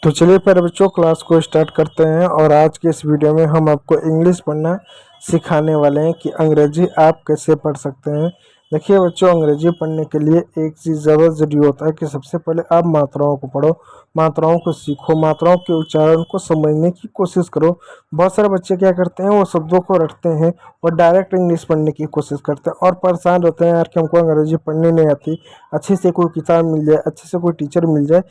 तो चलिए फिर बच्चों क्लास को स्टार्ट करते हैं। और आज के इस वीडियो में हम आपको इंग्लिश पढ़ना सिखाने वाले हैं कि अंग्रेजी आप कैसे पढ़ सकते हैं। देखिए बच्चों, अंग्रेजी पढ़ने के लिए एक चीज़ ज़्यादा ज़रूरी होता है कि सबसे पहले आप मात्राओं को पढ़ो, मात्राओं को सीखो, मात्राओं के उच्चारण को समझने की कोशिश करो। बहुत सारे बच्चे क्या करते हैं, वो शब्दों को रटते हैं और डायरेक्ट इंग्लिश पढ़ने की कोशिश करते हैं और परेशान रहते हैं यार कि हमको अंग्रेजी पढ़ने नहीं आती। अच्छे से कोई किताब मिल जाए, अच्छे से कोई टीचर मिल जाए।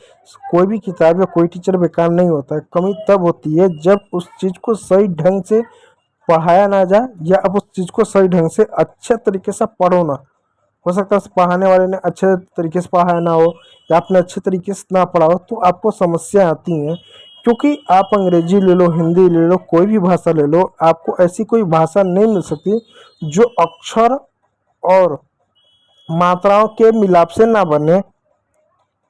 कोई भी किताब या कोई टीचर बेकार नहीं होता है। कमी तब होती है जब उस चीज़ को सही ढंग से पढ़ाया ना जाए या आप उस चीज़ को सही ढंग से अच्छे तरीके से पढ़ो ना। हो सकता है पढ़ाने वाले ने अच्छे तरीके से पढ़ाया ना हो या आपने अच्छे तरीके से ना पढ़ा हो, तो आपको समस्या आती हैं। क्योंकि आप अंग्रेजी ले लो, हिंदी ले लो, कोई भी भाषा ले लो, आपको ऐसी कोई भाषा नहीं मिल सकती जो अक्षर और मात्राओं के मिलाप से ना बने।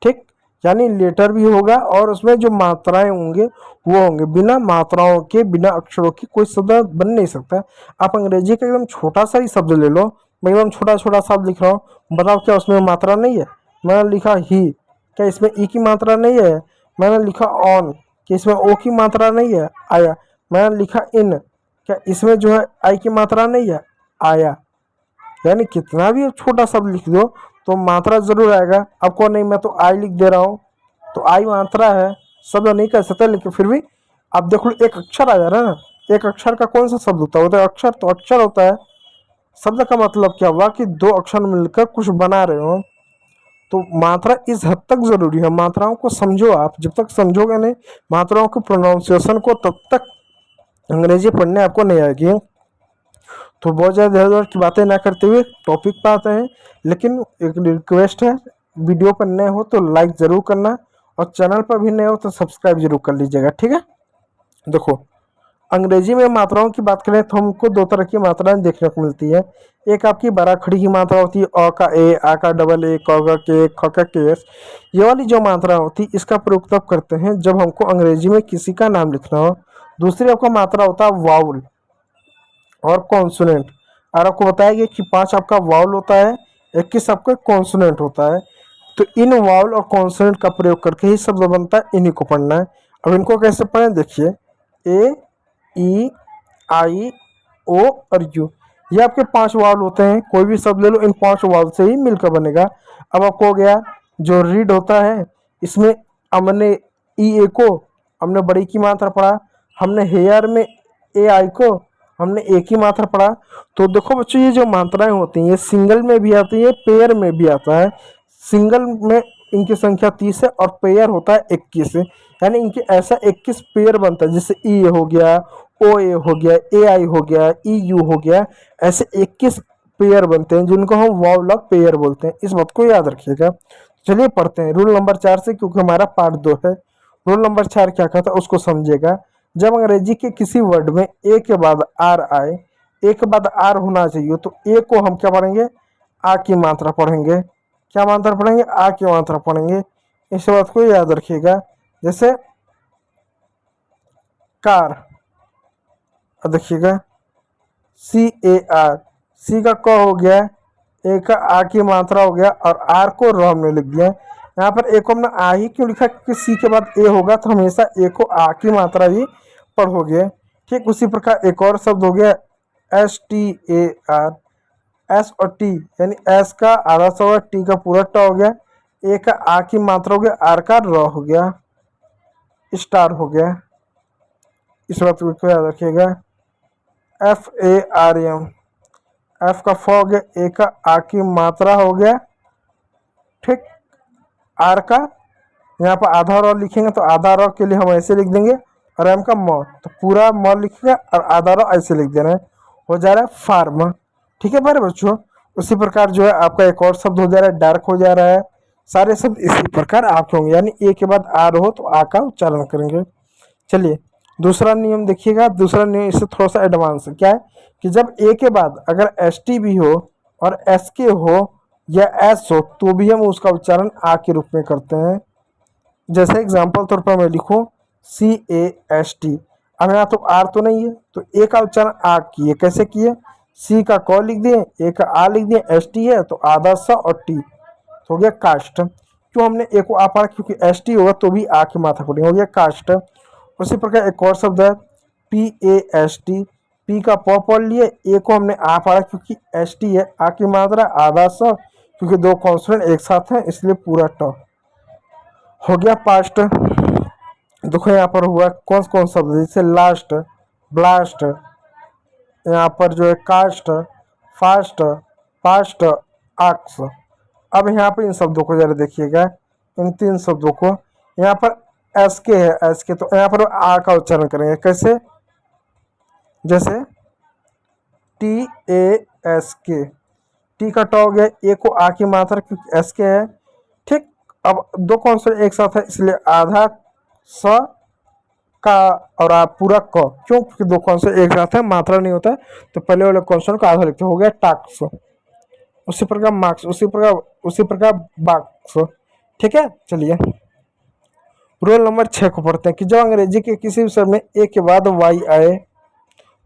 ठीक, यानी लेटर भी होगा और उसमें जो मात्राएं होंगे वो होंगे। बिना मात्राओं के, बिना अक्षरों के कोई शब्द बन नहीं सकता। आप अंग्रेजी का एकदम छोटा सा ही शब्द ले लो। मैं एकदम छोटा छोटा शब्द लिख रहा हूँ, बताओ क्या उसमें मात्रा नहीं है? मैंने लिखा ही, क्या इसमें ई की मात्रा नहीं है? मैंने लिखा ऑन, क्या इसमें ओ की मात्रा नहीं है? आया। मैंने लिखा इन, क्या इसमें जो है आई की मात्रा नहीं है? आया। यानी कितना भी छोटा शब्द लिख दो तो मात्रा जरूर आएगा। आपको नहीं, मैं तो आई लिख दे रहा हूँ तो आई मात्रा है, शब्द नहीं कह सकते, लेकिन फिर भी आप देख लो एक अक्षर आ जा रहा है ना। एक अक्षर का कौन सा शब्द होता है? वो तो अक्षर, तो अक्षर होता है। शब्द का मतलब क्या हुआ कि दो अक्षर मिलकर कुछ बना रहे हो। तो मात्रा इस हद तक जरूरी है। मात्राओं को समझो आप, जब तक समझोगे नहीं मात्राओं के प्रोनाउंसिएशन को, तब तक अंग्रेजी पढ़ने आपको नहीं आएगी। तो बहुत ज़्यादा इधर उधर की बातें ना करते हुए टॉपिक पे आते हैं। लेकिन एक रिक्वेस्ट है, वीडियो पर नए हो तो लाइक ज़रूर करना और चैनल पर भी नए हो तो सब्सक्राइब जरूर कर लीजिएगा, ठीक है। देखो, अंग्रेजी में मात्राओं की बात करें तो हमको दो तरह की मात्राएं देखने को मिलती है। एक आपकी बड़ा खड़ी की मात्रा होती है, अ का ए, आ का डबल ए, क का के, ख का के एस। ये वाली जो मात्रा होती है इसका प्रयोग तब करते हैं जब हमको अंग्रेजी में किसी का नाम लिखना हो। दूसरी आपका मात्रा होता है वाउल और कॉन्सोनेंट। और आपको बताया गया कि 5 आपका वाउल होता है, 21 आपका कॉन्सोनेंट होता है। तो इन वाउल और कॉन्सोनेंट का प्रयोग करके ही शब्द बनता है, इन्हीं को पढ़ना है। अब इनको कैसे पढ़ें, देखिए, ए, ई, आई, ओ और यू, ये आपके 5 वाउल होते हैं। कोई भी शब्द ले लो, इन 5 वाउल से ही मिलकर बनेगा। अब आपको हो गया जो रीड होता है, इसमें हमने ई ए को हमने बड़ी की मात्रा पढ़ा, हमने हेयर में ए आई को हमने एक ही मात्रा पढ़ा। तो देखो बच्चों, ये जो मात्राएं होती हैं ये सिंगल में भी आती है, पेयर में भी आता है। सिंगल में इनकी संख्या 30 है और पेयर होता है 21 है। यानी इनके ऐसा 21 पेयर बनता है, जैसे ई हो गया, ओ ए हो गया, ए आई हो गया, ई यू हो गया। ऐसे 21 पेयर बनते हैं जिनको हम वावल ऑफ पेयर बोलते हैं। इस बात को याद रखिएगा। चलिए पढ़ते हैं रूल नंबर 4 से, क्योंकि हमारा पार्ट 2 है। रूल नंबर 4 क्या कहता है उसको समझिएगा। जब अंग्रेजी के किसी वर्ड में ए के बाद आर आए, ए के बाद आर होना चाहिए, तो ए को हम क्या पढ़ेंगे? आ की मात्रा पढ़ेंगे। क्या मात्रा पढ़ेंगे? आ की मात्रा पढ़ेंगे। इस बात को याद रखिएगा। जैसे कार, देखिएगा, सी ए आर, सी का क हो गया, ए का आ की मात्रा हो गया और आर को र हमने लिख दिया। यहाँ पर ए को हमने आ ही क्यों लिखा? क्योंकि सी के बाद ए होगा तो हमेशा ए को आ की मात्रा ही पढ़ोगे। ठीक उसी प्रकार एक और शब्द हो गया S T A R, S और टी, यानी एस का आधा सा होगा, टी का पूरा ट हो गया, ए का आ की मात्रा हो गया, आर का र हो गया, स्टार हो गया। इस बात को याद रखिएगा। F A R M, F का फ हो गया, ए का आ की मात्रा हो गया, ठीक, आर का यहाँ पर आधा र लिखेंगे तो आधा र के लिए हम ऐसे लिख देंगे, और एम का म, तो पूरा म लिखेगा और आधा र ऐसे लिख देना है, हो जा रहा है फार्म। ठीक है मेरे बच्चों। उसी प्रकार जो है आपका एक और शब्द हो जा रहा है, डार्क हो जा रहा है। सारे शब्द इसी प्रकार आपके होंगे, यानी ए के बाद आर हो तो आ का उच्चारण करेंगे। चलिए दूसरा नियम देखिएगा। दूसरा नियम इससे थोड़ा सा एडवांस है। क्या है कि जब ए के बाद अगर एस टी भी हो और एस के हो या एस हो तो भी हम उसका उच्चारण आ के रूप में करते हैं। जैसे एग्जाम्पल तौर पर मैं लिखूं सी ए एस टी, अब यहाँ तो आर तो नहीं है तो ए का उच्चारण आ किए। कैसे किए? सी का क लिख दिए, ए का आ लिख दिए, एस टी है तो आधा सा और टी, तो हो गया कास्ट। क्यों हमने ए को आ पढ़ा, क्योंकि एस टी होगा तो भी आ की मात्रा पड़ी, हो गया कास्ट। उसी प्रकार एक और शब्द है P A S T, P का प पढ़ लिए, ए को हमने आ पढ़ा क्योंकि एस टी है, आ की मात्रा आधा स, क्योंकि दो कॉन्सोनेंट एक साथ हैं इसलिए पूरा ट। हो गया पास्ट। देखो यहाँ पर हुआ कौन कौन शब्द, जैसे लास्ट, ब्लास्ट, यहाँ पर जो है कास्ट, फास्ट, पास्ट, आक्स। अब यहाँ पर इन शब्दों को जरा देखिएगा, इन तीन शब्दों को, यहाँ पर एस के है, एस के, तो यहाँ पर आ का उच्चारण करेंगे कैसे, जैसे टी ए एस के, टी का ट हो गया, ए को आ की मात्रा क्योंकि एस के है, ठीक। अब दो कॉन्सोनेंट एक साथ है इसलिए आधा स का और आप पूरा क, क्यों, क्योंकि दो कॉन्सोनेंट एक साथ है, मात्रा नहीं होता है, तो पहले वाले कॉन्सोनेंट को आधा लिखते, हो गया टाक्स। उसी प्रकार मार्क्स, उसी प्रकार बाक्स, ठीक है। चलिए रूल नंबर 6 को पढ़ते हैं कि जब अंग्रेजी के किसी भी शब्द में ए के बाद वाई आए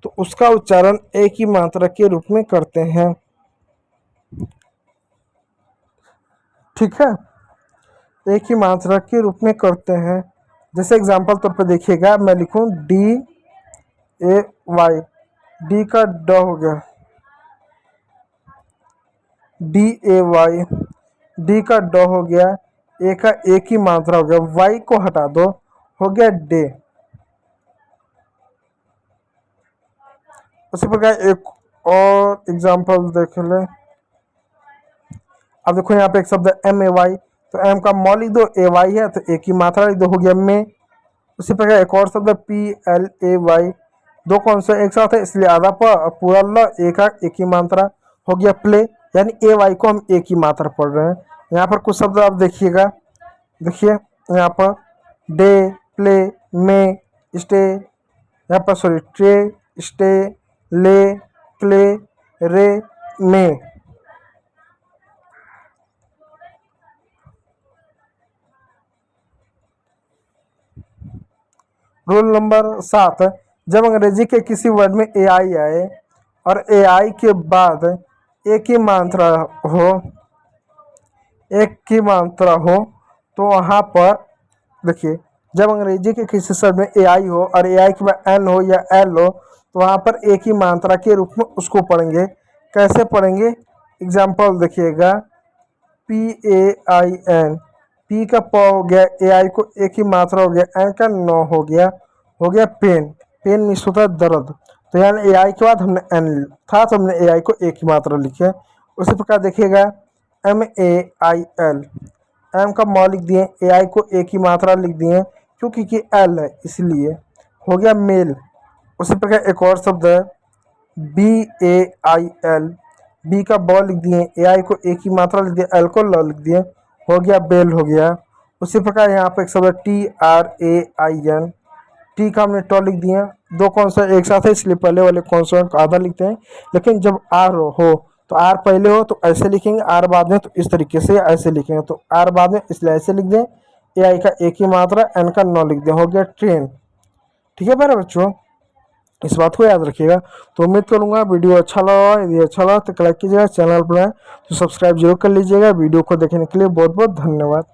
तो उसका उच्चारण ए की मात्रा के रूप में करते हैं, ठीक है, ए की मात्रा के रूप में करते हैं। जैसे एग्जांपल तौर पे देखिएगा, मैं लिखूं डी ए वाई, डी का ड हो गया, डी ए वाई, डी का ड हो गया, ए का ए की मात्रा हो गया, वाई को हटा दो, हो गया डे। उसी प्रकार एक और एग्जांपल देख ले। अब देखो यहाँ पे एक शब्द है एम ए वाई, तो एम का मॉल लिख दो, ए वाई है तो ए की मात्रा लिख दो, हो गया में। उसी प्रकार एक और शब्द है पी एल ए वाई, दो कौन सा एक साथ है इसलिए आधा पूरा ल, ए का ए की मात्रा, हो गया प्ले, यानी ए वाई को हम ए की मात्रा पढ़ रहे हैं। यहाँ पर कुछ शब्द आप देखिएगा, देखिए यहाँ पर डे, प्ले, में, स्टे, यहाँ पर सॉरी ट्रे, स्टे, ले, प्ले, रे, में। रूल नंबर 7, जब अंग्रेजी के किसी वर्ड में ए आई आए और ए आई के बाद एक की मात्रा हो, एक की मात्रा हो, तो वहाँ पर देखिए जब अंग्रेजी के किसी शब्द में ए आई हो और ए आई के बाद एन हो या एल हो, तो वहाँ पर एक ही मात्रा के रूप में उसको पढ़ेंगे। कैसे पढ़ेंगे, एग्जाम्पल देखिएगा, P A I N, P का प हो गया, ए आई को एक ही मात्रा हो गया, एन का न हो गया पेन, पेन मीन्स होता है दर्द, तो यानी ए आई के बाद हमने एन था तो हमने ए आई को एक ही मात्रा लिखी है। उसी प्रकार देखिएगा M A I L, M का मॉल लिख दिए, ए आई को एक ही मात्रा लिख दिए क्योंकि कि एल है इसलिए, हो गया मेल। उसी प्रकार एक और शब्द है B A I L, B का बॉल लिख दिए, ए आई को एक ही मात्रा लिख दिया, एल को ल लिख दिए, हो गया बेल, हो गया। उसी प्रकार यहाँ पे एक शब्द है T R A I N, T का हमने ट लिख दिया, दो कॉन्सोनेंट एक साथ है इसलिए पहले वाले कॉन्सोनेंट को आधा लिखते हैं, लेकिन जब आर हो तो आर पहले हो तो ऐसे लिखेंगे, आर बाद में तो इस तरीके से ऐसे लिखेंगे, तो आर बाद में इसलिए ऐसे लिख दें, ए आई का एक ही मात्रा, एन का न लिख दें, हो गया ट्रेन, ठीक है मेरे बच्चों, इस बात को याद रखिएगा। तो उम्मीद करूंगा वीडियो अच्छा लगा, यदि अच्छा लगा तो लाइक कीजिएगा, चैनल पर तो सब्सक्राइब जरूर कर लीजिएगा। वीडियो को देखने के लिए बहुत बहुत धन्यवाद।